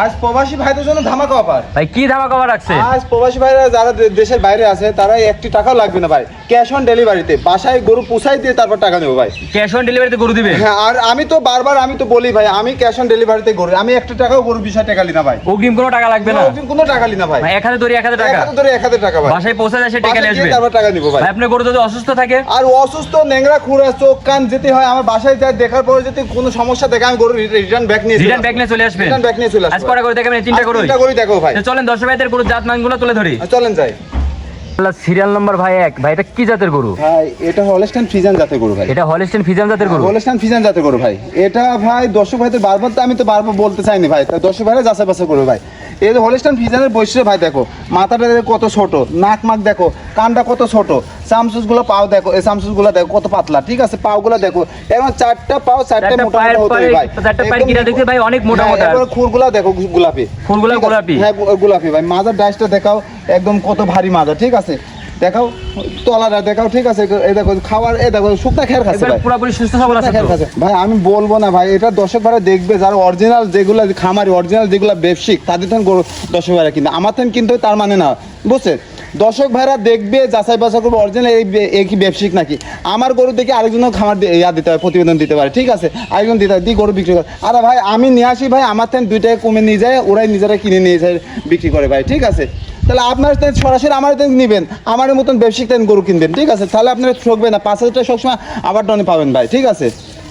আজ প্রবাসী ভাইদের জন্য ধামাকা অফার। ভাই কি ধামাকা অফার রাখছে? আজ প্রবাসী ভাইরা যারা দেশের বাইরে আছে তারা 1 টাকাও লাগবে না ভাই, ক্যাশ অন ডেলিভারিতে বাসায় গরু পুষাই দিয়ে তারপর টাকা নেবো ভাই। ক্যাশ অন ডেলিভারিতে গরু দিবে? হ্যাঁ, আর আমি তো বারবার বলি ভাই, আমি ক্যাশ অন ডেলিভারিতে গরু, আমি 1 টাকাও গরু 20 টাকা লি না ভাই। অগ্রিম কোনো টাকা লাগবে না? অগ্রিম কোনো টাকা লি না ভাই। 1000 ধরে 1000 টাকা, 1000 টাকা ভাই। বাসায় পৌঁছে যায় সে টাকা নিয়ে আসবে, তারপর টাকা নিবো ভাই। আপনার গরু যদি অসুস্থ থাকে আর অসুস্থ নেংরা খুঁড়া চোখ কান যেতে হয়, আমার বাসায় যায় দেখার পরে যদি কোনো সমস্যা দেখে আমি গরু রিটার্ন ব্যাক নিয়ে চলে আসবে। রিটার্ন ব্যাক নিয়ে চলে আসবে। আজ কটা করে দেখাবেন? 3টা করে দেখো ভাই। চলেন দর্শক ভাইদের গরু জাত মানগুলো তুলে ধরি। চলেন যাই। সিরিয়াল নাম্বার ভাই 1। ভাই এটা কি জাতের গরু? ভাই এটা হলস্টাইন ফ্রিজিয়ান জাতের গরু ভাই। এটা হলস্টাইন ফ্রিজিয়ান জাতের গরু? হলস্টাইন ফ্রিজিয়ান জাতের গরু ভাই। এটা ভাই দর্শক ভাইদের বারবার তো আমি তো বারবার বলতে চাইনি ভাই, তা দর্শক ভাইরা যাচাই বাছাই করবে ভাই। এই যে হলস্টাইন ফ্রিজিয়ানের বৈশিষ্ট্য ভাই, দেখো মাথাটা দেখো কত ছোট, নাক মাক দেখো, কানটা কত ছোট, চামচুস গুলো পাও দেখো, এই চামচুস গুলো দেখো কত পাতলা, ঠিক আছে? পাও গুলো দেখো এবং 4টা পাও 4টা মোটা মোটা হতে ভাই। 4টা পায়ের গিরা দেখতে ভাই অনেক মোটা মোটা। এবার খুরগুলা দেখো গোলাপি, খুরগুলা গোলাপি। হ্যাঁ গোলাপি ভাই। মাজার ডাইসটা দেখাও একদম কত ভারী মাজা, ঠিক আছে? দেখাও তলাটা দেখাও, ঠিক আছে? এই দেখো খাবার, এই দেখো শুকনা খের খাচ্ছে ভাই, পুরোপুরি সুস্থ সবল আছে তো ভাই। আমি বলবো না ভাই, এটা দর্শক ভাইরা দেখবে যারা অরিজিনাল, যেগুলো খামারি অরিজিনাল, যেগুলো ব্যবসায়িক, তাদের থেকে গরু দর্শক ভাইরা কিন্তু, আমার থেকে কিন্তু তার মানে না, বুঝছেন? দর্শক ভাইরা দেখবে যাচাই বাছাই করবে অরিজিনাল এই কি ব্যবসায়িক নাকি। আমার গরু দেখে আরেকজনও খামার দিতে হয়, প্রতিবেদন দিতে পারে, ঠিক আছে? আরেকজন দিতে হয়, দিয়ে গরু বিক্রি করে। আরে ভাই আমি নিয়ে আসি ভাই, আমার থেকে 2 টাকা কমে নিয়ে যায়, ওরাই নিজেরা কিনে নিয়ে যায় বিক্রি করে ভাই, ঠিক আছে? তাহলে আপনার সরাসরি আমার নেবেন, আমার মতন ব্যবসায়িক গরু কিনবেন, ঠিক আছে? তাহলে আপনারা ঠকবেন না, 5000 টাকা সবসময় আবার ডনে পাবেন ভাই, ঠিক আছে?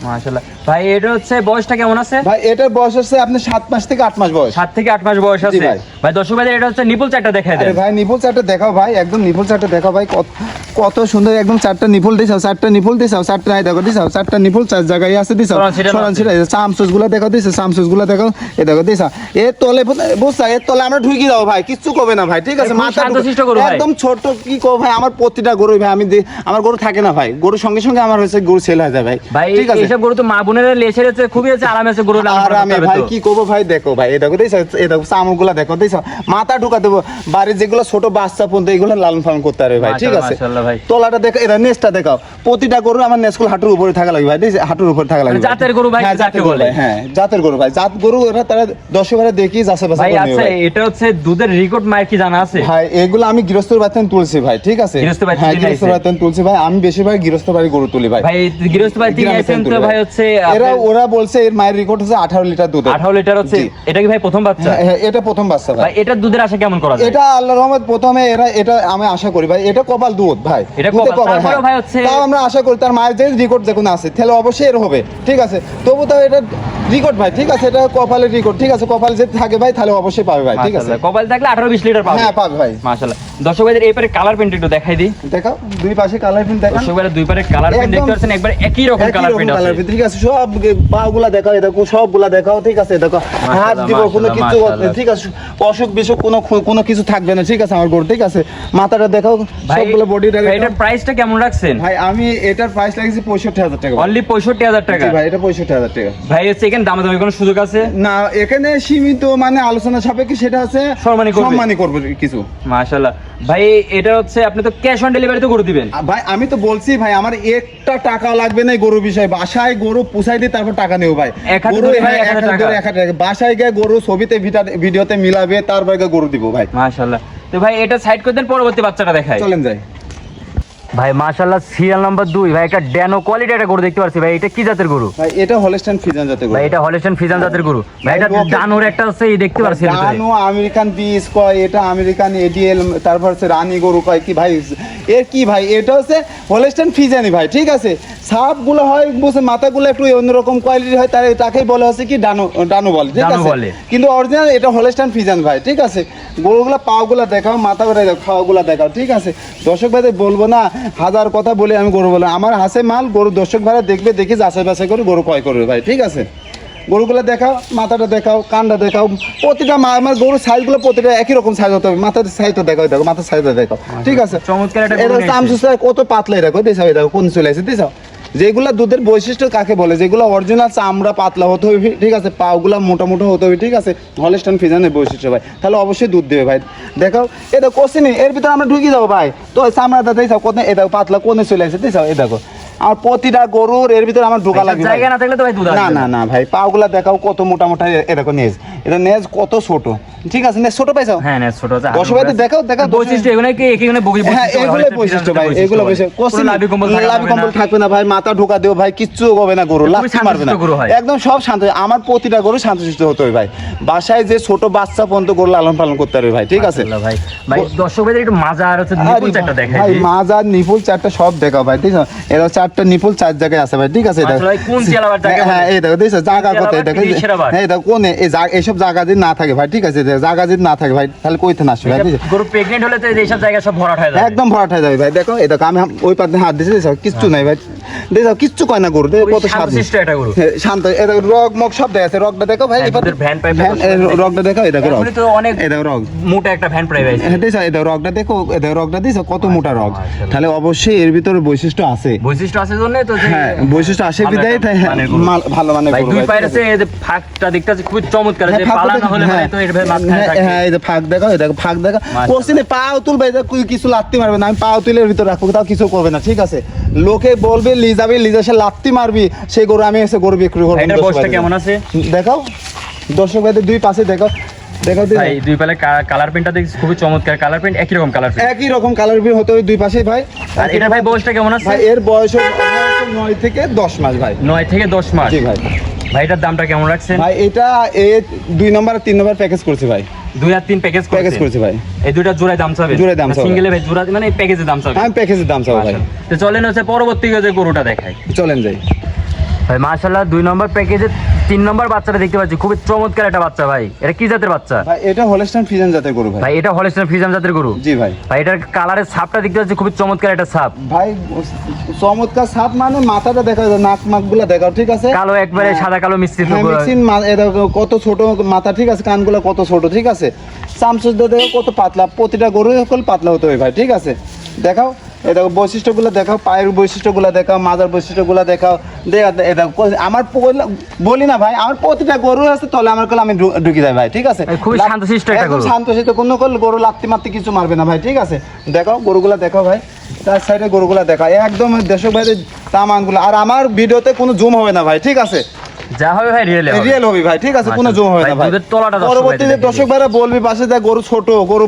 মাশাআল্লাহ ভাই। এটা হচ্ছে বয়সটা কেমন আছে ভাই? এটার বয়স হচ্ছে আপনার 7 মাস থেকে 8 মাস বয়স। 7 থেকে 8 মাস বয়স আছে ভাই। দর্শক ভাইদের এটা হচ্ছে নিপল চারটা দেখায় দেন। আরে ভাই নিপল চারটা দেখাও ভাই, একদম নিপল চারটা দেখাও ভাই, কত সুন্দর একদম। 4টা নিপল দিছাও, 4টা নিপল দিছাও, 4টা এই দেখো দিছাও, 4টা নিপল 4 জায়গায় আছে দিছাও। সরান ছিড়া চামচুস গুলা দেখাও দিছে, চামচুস গুলা দেখাও, এই দেখো দিছাও। এর তলে বুঝছা, এর তলে আমরা ঢুকি দাও ভাই, কিচ্ছু করবে না ভাই, ঠিক আছে? মাথা একদম ছোট, কি কো ভাই, আমার প্রতিটা গরু ভাই, আমি আমার গরু থাকে না ভাই, গরুর সঙ্গে সঙ্গে আমার হচ্ছে গরু সেল হয়ে যায় ভাই, ঠিক আছে? এইসব গরু তো মা বোনের লেছের আছে, খুবই আছে আরামে আছে গরু লালন আরামে ভাই। কি করবো ভাই, দেখো ভাই, এই দেখো দিছ, এই দেখো চামড়গুলা দেখো দিছ, মাথা ঢুকা দেবো বাড়ির যেগুলো ছোট বাচ্চা পর্যন্ত এগুলো লালন পালন করতে পারবে ভাই, ঠিক আছে? তলাটা দেখো, এটা নেসটা দেখাও। প্রতিটা গরু আমার নেসগুলো হাঁটুর উপরে থাকা লাগবে ভাই, হাঁটুর উপরে থাকা লাগবে। জাতের গরু ভাই, জাতের গরু ভাই, হ্যাঁ জাতের গরু ভাই, জাত গরু। এরা তারা দর্শকরা দেখি যাচ্ছে ভাই। আচ্ছা এটা হচ্ছে দুধের রেকর্ড মায়ের কি জানা আছে ভাই? এগুলো আমি গৃহস্থর বাড়িতে তুলছি ভাই, ঠিক আছে? হ্যাঁ গৃহস্থর বাড়িতে তুলছি ভাই, আমি বেশিরভাগ গৃহস্থ বাড়ি গরু তুলি ভাই। ভাই গৃহস্থ বাড়ি থেকে আইছেন তো ভাই, হচ্ছে ওরা বলছে এর মায়ের রেকর্ড হচ্ছে 18 লিটার দুধ। 18 লিটার হচ্ছে। এটা কি ভাই প্রথম বাচ্চা? হ্যাঁ এটা প্রথম বাচ্চা ভাই। এটা দুধের আশা কেমন করা যায়? এটা আল্লাহর রহমত প্রথমে এটা আমি আশা করি ভাই, এটা কপাল দুধ ভাই, এটা কপাল ভাই হচ্ছে। তাও আমরা আশা করি তার মায়ের যে রেকর্ড যখন আছে তাহলে অবশ্যই এর হবে, ঠিক আছে? তবু তাও এটা রেকর্ড ভাই, ঠিক আছে? এটা কপালের রেকর্ড, ঠিক আছে? কপাল যদি থাকে ভাই তাহলে অবশ্যই পাবে ভাই, ঠিক আছে? কপাল থাকলে 18-20 লিটার পাবে। হ্যাঁ পাবে ভাই। মাশাআল্লাহ। দর্শক ভাইদের এই পারে কালার প্রিন্ট একটু দেখাই দিই। দেখাও দুই পাশে কালার প্রিন্ট দেখাও। দর্শক ভাইরা দুই পারে কালার প্রিন্ট দেখতে পাচ্ছেন, একবার একই রকম কালার প্রিন্ট আছে, ঠিক আছে? সব পাগুলা দেখাও, এই দেখো সবগুলা দেখাও, ঠিক আছে? দেখো হাত দিব কোনো কিছু, ঠিক আছে? অসুখ বিসুখ কোনো কিছু থাকবে না, ঠিক আছে? আমার গরু, ঠিক আছে? মাথাটা দেখাও, সবগুলো বডি দেখাও। এটার প্রাইসটা কেমন রাখছেন ভাই? আমি এটার প্রাইস লাগিয়েছি 65,000 টাকা। অনলি 65,000 টাকা ভাই? এটা 65,000 টাকা ভাই। হচ্ছে এখানে দামাদামি কোনো সুযোগ আছে না? এখানে সীমিত মানে আলোচনা সাপেক্ষে, সেটা আছে সম্মানী করবে কিছু। মাশাআল্লাহ ভাই। এটা হচ্ছে আপনি তো ক্যাশ অন ডেলিভারি তো করে দিবেন ভাই? আমি তো বলছি ভাই, আমার 1টা টাকা লাগবে না গরু বিষয়, বাসায় গরু পুষাই দিয়ে তারপর টাকা নেব ভাই। গরু 1000 টাকা বাসায় গিয়ে গরু ছবিতে ভিডিওতে মিলাবে, তারপর গরু দিব ভাই। মাশাআল্লাহ। তো ভাই এটা সাইড করে দেন, পরবর্তী বাচ্চাটা দেখাই। চলেন যাই ভাই। মাশাআল্লাহ সিরিয়াল নাম্বার 2 ভাই। একটা ড্যানো কোয়ালিটি একটা গরু দেখতে পাচ্ছি ভাই। এটা কি জাতের গরু ভাই? এটা হলস্টাইন ফ্রিজিয়ান জাতের গরু ভাই। এটা হলস্টাইন ফ্রিজিয়ান জাতের গরু ভাই। এটা ডানোর একটা আছে, এই দেখতে পাচ্ছি ডানো আমেরিকান পিস কয়, এটা আমেরিকান এডিএল, তারপর হচ্ছে রানী গরু কয় কি ভাই? এর কি ভাই? এটা হচ্ছে হলস্টাইন ফ্রিজিয়ানি ভাই, ঠিক আছে? সাপগুলো হয় বুঝছে, মাথাগুলো একটু অন্যরকম কোয়ালিটি হয়, তাকেই বলে হচ্ছে কি ডানো বলে, ঠিক আছে? কিন্তু অরিজিনাল এটা হলস্টাইন ফ্রিজিয়ান ভাই, ঠিক আছে? গরুগুলা পাগুলা দেখাও, মাথাগুলা দেখাও, খাওয়াগুলা দেখাও, ঠিক আছে? দর্শক ভাইদের বলবো না, হাজার কথা বলে আমি গরু বলে, আমার হাসে মাল গরু দর্শক ভাইরা দেখবে, দেখি যাচাই বাছাই করে গরু ক্রয় করবে ভাই, ঠিক আছে? গরুগুলো দেখাও, মাথাটা দেখাও, কানটা দেখাও, প্রতিটা আমার গরুর সাইজগুলো প্রতিটা একই রকম সাইজ হতে হবে। মাথার সাইজটা দেখাও, দেখো মাথার সাইজটা দেখাও, ঠিক আছে? চমৎকার একটা এটা চামচুস কত পাতলাই রাখো, দিছাও দেখো কোন চলে আসে, দিছাও? যেগুলা দুধের বৈশিষ্ট্য কাকে বলে? যেগুলো অরিজিনাল চামড়া পাতলা হতে হবে, ঠিক আছে? পাগুলা মোটা মোটা হতে হবে, ঠিক আছে? হলস্টাইন ফ্রিজিয়ানের বৈশিষ্ট্য ভাই, তাহলে অবশ্যই দুধ দেবে ভাই। দেখাও, এটা কোশ্চেন এর ভিতরে আমরা ঢুকি যাবো ভাই। তো চামড়াটা দিছাও কত, এ দেখো পাতলা কোনে চলে আসে, দিছাও? এ দেখো আর প্রতিটা গরুর এর ভিতরে আমার ঢোকা লাগবে ভাই। জায়গা না থাকলে তো ভাই দুধ না আসবে না না ভাই, পাগুলা দেখাও কত মোটা মোটা, এরকম নেজ, এটা নেজ কত ছোট, ঠিক আছে নেজ ছোট পাইছো? হ্যাঁ না ছোট আছে দর্শক ভাই দেখাও দেখাও বৈশিষ্ট্য এগুলো কি এখানে বগি হ্যাঁ এগুলো বৈশিষ্ট্য ভাই, এগুলো বৈশিষ্ট্য লাভি কম্বল থাকবে না ভাই, মাথা ঢোকা দিও ভাই, কিচ্ছু হবে না, গরু লাথি মারবে না, একদম সব শান্ত। আমার প্রতিটা গরু শান্তশিষ্ট হতে হবে ভাই, বাসায় যে ছোট বাচ্চা পর্যন্ত গরু লালন পালন করতে পারবে ভাই, ঠিক আছে ভাই। ভাই দর্শক ভাই একটু মাজা আর হচ্ছে নিপুল চারটা দেখাই ভাই, মাজা নিপুল চারটা সব দেখাও ভাই, ঠিক আছে এটা চারটা নিপুল চার জায়গায় আছে ভাই, ঠিক আছে এটা ভাই কোন জেলার জায়গা? হ্যাঁ এই দেখো দেখছো জায়গা কত, এই দেখো হ্যাঁ দেখো কোন এইসব জায়গা যদি না থাকে ভাই, ঠিক আছে জায়গা যদি না থাকে ভাই তাহলে কইতে না আসবে ভাই, ঠিক আছে গরু প্রেগন্যান্ট হলে তো এইসব জায়গা সব ভরাট হয়ে যাবে, একদম ভরাট হয়ে যাবে ভাই। দেখো এই দেখো আমি ওই পাশে হাত দিয়েছি, দেখো কিচ্ছু নাই ভাই, দেখো কিচ্ছু কয় না গরু, দেখো কত শান্তশিষ্ট এটা গরু, শান্ত, এই দেখো রগ মগ সব দেখা আছে, রগটা দেখো ভাই, এই পাশে ভ্যান পাইপ রগটা দেখো, এই দেখো রগ, তো অনেক এই দেখো রগ মোটা একটা ভ্যান প্রাইভ আছে, হ্যাঁ দেখো এই দেখো রগটা দেখো, এই দেখো রগটা দিছো কত মোটা রগ, তাহলে অবশ্যই এর ভিতরে বৈশিষ্ট্য আছে, বৈশিষ্ট্য আছে জন্য তো হ্যাঁ বৈশিষ্ট্য আছে বিদায় ভালো মানে ভাই দুই পায়ের আছে এই যে ফাঁকটা দেখতে আছে খুব চমৎকার, যে পালা না হলে মানে তো এর মাঝখানে থাকে। হ্যাঁ এই যে ফাঁক দেখো, এই দেখো ফাঁক দেখো, কোশ্চেনে পাও তুলবে, কিছু লাত্তি মারবে না, আমি পাও তুলের ভিতর রাখবো, তাও কিছু করবে না, ঠিক আছে লোকে বলবে লিজাবি লিজা সে লাত্তি মারবি, সেই গরু আমি এসে গরু বিক্রি করবো। এটার বয়সটা কেমন আছে দেখাও দর্শক ভাইদের দুই পাশে দেখো, দেখো ভাই দুই পালে কালার প্রিন্টটা দেখছি খুবই চমৎকার, কালার প্রিন্ট একই রকম কালার প্রিন্ট, একই রকম কালার বি হতে হবে দুই পাশে ভাই। আর এটা ভাই বয়সটা কেমন আছে? ভাই এর বয়স 9 থেকে 10 মাস ভাই, 9 থেকে 10 মাস। জি ভাই। ভাই এটার দামটা কেমন রাখছেন? ভাই এটা 2 নম্বর আর 3 নম্বর প্যাকেজ করছি ভাই, 2 আর 3 প্যাকেজ করছি ভাই, এই দুইটা জোড়ায় দাম চাবে, জোড়ায় দাম চাবে, সিঙ্গেলে ভাই জোড়া মানে প্যাকেজের দাম চাবে, আমি প্যাকেজের দাম চাবো ভাই। তো চলেন হচ্ছে পরবর্তী যে গরুটা দেখাই, চলেন যাই ভাই মাশাআল্লাহ 2 নম্বর প্যাকেজে 3 নম্বর বাচ্চাটা দেখতে পাচ্ছি, খুবই চমৎকার একটা বাচ্চা ভাই, এটা কি জাতের বাচ্চা? ভাই এটা হলস্টাইন ফ্রিজিয়ান জাতের গরু ভাই। ভাই এটা হলস্টাইন ফ্রিজিয়ান জাতের গরু? জি ভাই। ভাই এটার কালারের ছাপটা দেখতে পাচ্ছি খুবই চমৎকার একটা ছাপ ভাই, চমৎকার ছাপ মানে মাথাটা দেখা যায়, নাক মাকগুলা দেখাও, ঠিক আছে কালো একবারে সাদা কালো মিশ্রিত, কত ছোট মাথা, ঠিক আছে কানগুলা কত ছোট, ঠিক আছে চামচুসটা দেখো কত পাতলা, প্রতিটা গরু সকল পাতলা হতে হবে ভাই, ঠিক আছে দেখাও এই দেখো বৈশিষ্ট্যগুলো দেখাও, পায়ের বৈশিষ্ট্যগুলো দেখাও, মাজার বৈশিষ্ট্যগুলো দেখাও, দেখো আমার বলি না ভাই, আমার প্রতিটা গরু আছে তলে আমার কলে আমি ঢুকি যাই ভাই, ঠিক আছে খুবই শান্তশিষ্ট একটা গরু, শান্তশিষ্ট, কোনো গরু লাত্তি মাত্তি কিছু মারবে না ভাই, ঠিক আছে দেখাও গরুগুলা দেখাও ভাই, তার সাইডে গরুগুলা দেখাও একদম দেশক ভাই তামানগুলো, আর আমার ভিডিওতে কোনো জুম হবে না ভাই, ঠিক আছে যা হবে ভাই রিয়েল হবে ভাই, ঠিক আছে কোনো জুম হবে না ভাই। পরবর্তীতে দর্শক ভাইরা বলবি পাশে যা গরু ছোট গরু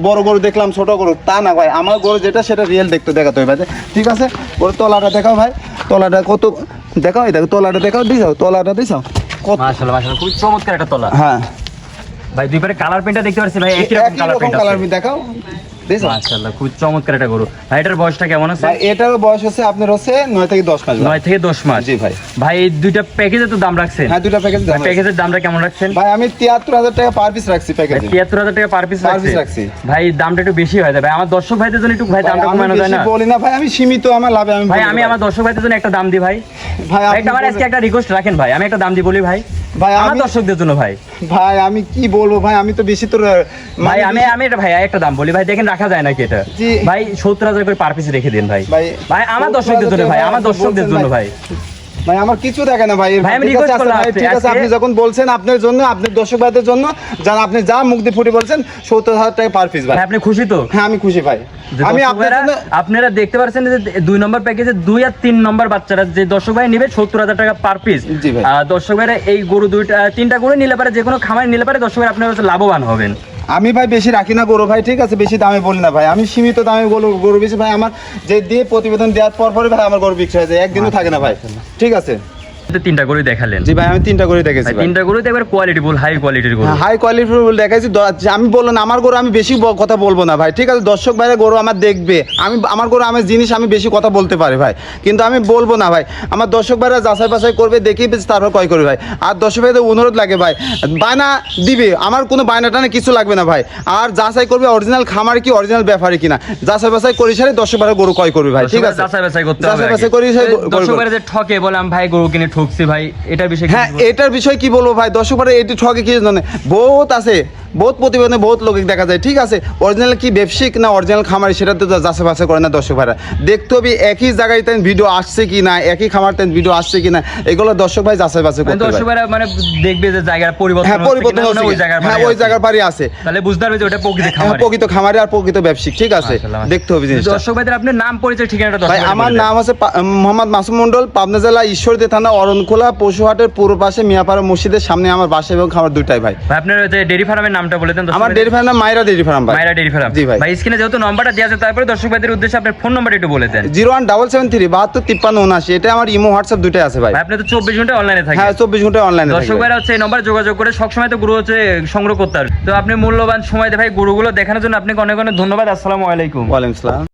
বড় গরু দেখলাম ছোট গরু, তা না ভাই, আমার গরু যেটা সেটা রিয়েল দেখাতে হবে ভাই, ঠিক আছে গরু তলাটা দেখাও ভাই, তলাটা কত দেখাও, এই দেখো তলাটা দেখাও, দিছাও তলাটা দিছাও কত, মাশাআল্লাহ মাশাআল্লাহ খুব চমৎকার একটা তলা। হ্যাঁ ভাই দুই পারে কালার প্রিন্টটা দেখতে পাচ্ছি ভাই, একই রকম কালার প্রিন্ট দেখাও, মাশাআল্লাহ খুব চমৎকার একটা গরু। ভাই এটার বয়সটা কেমন আছে? ভাই এটার বয়স হচ্ছে আপনার হচ্ছে 9 থেকে 10 মাস। 9 থেকে 10 মাস। জি ভাই। ভাই এই দুইটা প্যাকেজে তো দাম রাখছেন? হ্যাঁ দুইটা প্যাকেজ দাম। প্যাকেজের দামটা কেমন রাখছেন? ভাই আমি 73000 টাকা পার পিস রাখছি প্যাকেজে। 73000 টাকা পার পিস রাখছি। ভাই দামটা একটু বেশি হয়ে যায় ভাই, আমার দর্শক ভাইদের জন্য একটু ভাই দামটা কমানো যায় না? আমি বেশি বলি না ভাই, আমি সীমিত আমার লাভে আমি ভাই আমি আমার দর্শক ভাইদের জন্য একটা দাম দিই ভাই। ভাই আমার আজকে একটা রিকোয়েস্ট রাখেন ভাই, আমি একটা দাম দিই বলি ভাই। ভাই আমার দর্শকদের জন্য ভাই। ভাই আমি কি বলবো ভাই, আমি তো বেশি তো ভাই আমি এটা ভাই একটা দাম বলি ভাই, দেখেন রাখা যায় নাকি এটা? ভাই 70000 করে পার পিস রেখে দিন ভাই। ভাই আমার দর্শকদের জন্য ভাই, আমার দর্শকদের জন্য ভাই। ভাই আমার কিছু দেখে না ভাই, ভাই আমি রিকোয়েস্ট করলাম, ঠিক আছে আপনি যখন বলছেন আপনার জন্য, আপনার দর্শক ভাইদের জন্য, জান আপনি যা মুখ দিয়ে ফুটে বলছেন 70000 টাকা পার পিস ভাই। আপনি খুশি তো? হ্যাঁ আমি খুশি ভাই। আমি আপনারা দেখতে পাচ্ছেন যে 2 নম্বর প্যাকেজে 2 আর 3 নম্বর বাচ্চারা যে দর্শক ভাই নেবে 70000 টাকা পার পিস। দর্শক ভাইরা এই গরু তিনটা গরু নিলে পারে, যে কোনো খামারে নিলে পারে দর্শক ভাই আপনারা লাভবান হবেন। আমি ভাই বেশি রাখি না গরু ভাই, ঠিক আছে বেশি দামে বলি না ভাই, আমি সীমিত দামে গরু বেশি ভাই, আমার যে দিয়ে প্রতিবেদন দেওয়ার পর পরে ভাই আমার গরু বিক্রি হয়ে যায়, একদিনও থাকে না ভাই, ঠিক আছে। তিনটা গরু দেখালেন? জি ভাই আমি তিনটা গরু দেখেছি। তিনটা গরু তো একবার কোয়ালিটি ফুল, হাই কোয়ালিটির গরু। হাই কোয়ালিটির গরু দেখাইছি। আমি বললাম আমার গরু আমি বেশি কথা বলবো না ভাই, ঠিক আছে দর্শক ভাইরা গরু আমার দেখবে, আমি আমার গরু আমার জিনিস আমি বেশি কথা বলতে পারি ভাই, কিন্তু আমি বলবো না ভাই, আমার দর্শক ভাইরা যাচাই বাছাই করবে, দেখেই তারপর ক্রয় করবে ভাই। আর দর্শক ভাইদের অনুরোধ লাগে ভাই, বায়না দিবে, আমার কোনো বায়না টানে কিছু লাগবে না ভাই, আর যাচাই করবে অরিজিনাল খামার কি অরিজিনাল ব্যাপারে কিনা, যাচাই বাছাই করে সারে দর্শক ভাইরা গরু ক্রয় করবে ভাই, ঠিক আছে যাচাই বাছাই করতে হবে। যাচাই বাছাই করে দর্শক ভাইরা যে ঠকে বলে আমি ভাই গরু কিনে ঠকছি ভাই, এটার বিষয় হ্যাঁ এটার বিষয় কি বলবো ভাই, দর্শক ভাই এটি ঠকে কি জানে, বহুত আছে বহুত প্রতিবেদনে বহুত লোক দেখা যায়, ঠিক আছে, অরিজিনাল কি ব্যবসায়িক না অরিজিনাল খামারি সেটা তো যাচাই বাছাই করে না দর্শক ভাইরা। দেখতে হবে একই জায়গায় তেন ভিডিও আসছে কি না, একই খামার তেন ভিডিও আসছে কি না, এগুলো দর্শক ভাই যাচাই বাছাই করতে হবে। দর্শক ভাইরা মানে দেখবে যে জায়গার পরিবর্তন হ্যাঁ পরিবর্তন হচ্ছে হচ্ছে, ওই জায়গার হ্যাঁ ওই জায়গার পারি আছে, তাহলে বুঝতে পারবে যে ওটা প্রকৃত খামারি, প্রকৃত খামারি আর প্রকৃত ব্যবসায়িক, ঠিক আছে, দেখতে হবে জিনিসটা। দর্শক ভাইদের আপনার নাম পরিচয় ঠিকানাটা দর্শক ভাই আমার নাম আছে মোহাম্মদ মাসুম মন্ডল, পাবনা জেলা ঈশ্বরদী থানা অরণখোলা পশুহাটের পূর্ব পাশে মিয়াপাড়া মসজিদের সামনে আমার বাসা এবং খামার দুইটাই ভাই। ভাই আপনার যে ডেইরি ফার্মের নামটা বলে দেন। আমার ডেইরি ফার্ম নাম মাইরা ডেইরি ফার্ম ভাই। মাইরা ডেইরি ফার্ম, জি ভাই। ভাই স্ক্রিনে যেহেতু নাম্বারটা দেওয়া আছে তারপরে দর্শক ভাইদের উদ্দেশ্যে আপনার ফোন নাম্বারটা একটু বলে দেন। 01773 72 53 79, এটা আমার ইমো হোয়াটসঅ্যাপ দুইটাই আছে ভাই। ভাই আপনি তো 24 ঘন্টা অনলাইনে থাকেন। হ্যাঁ 24 ঘন্টা অনলাইনে থাকি। দর্শক ভাইরা হচ্ছে এই নম্বরে যোগাযোগ করে সব সময় তো গরু হচ্ছে সংগ্রহ করতে পারবে। তো আপনি মূল্যবান সময় দিয়ে ভাই গরুগুলো দেখানোর জন্য আপনাকে অনেক অনেক ধন্যবাদ। আসসালামু আলাইকুম। ওয়ালাইকুম আসসালাম।